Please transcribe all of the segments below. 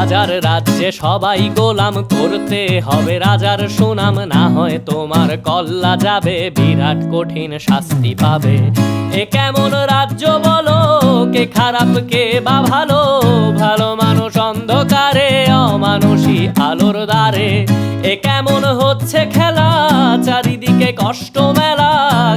রাজার রাজ্যে সবাই গোলাম, করতে হবে রাজার সুনাম, না হয় তোমার কল্লা যাবে, বিরাট কঠিন শাস্তি পাবে। এ কেমন রাজ্য বলো, কে খারাপ কে বা ভালো, ভালো মানুষ অন্ধকারে, অমানুষী আলোর দ্বারে। এ কেমন হচ্ছে খেলা, চারিদিকে কষ্ট মেলা,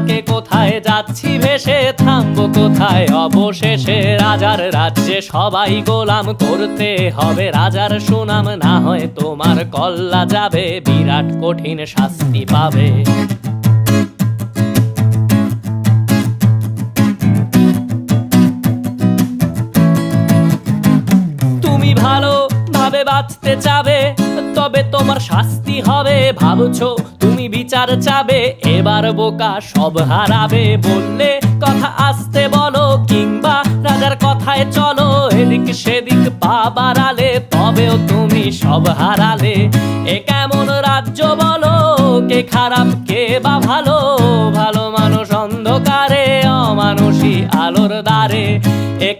কে কোথায় যাচ্ছি ভেসে, থামবো কোথায় অবশেষে। রাজার রাজ্যে সবাই গোলাম, করতে হবে রাজার সুনাম, না হয় তোমার কল্লা যাবে, বিরাট কঠিন শাস্তি পাবে। তুমি ভালো ভাবে বাঁচতে চাবে, তবে তোমার শাস্তি হবে। ভাবছো তুমি বিচার চাবে, এবার বোকা সব হারাবে। বললে কথা আসতে বলো, কিংবা রাজার কথায় চলো, এদিক সেদিক পা বাড়ালে, তবেও তুমি সব হারালে। এ কেমন রাজ্য বলো, কে খারাপ কে বা ভালো, ভালো মানুষ অন্ধকারে, অমানুষী আলোর দ্বারে। এ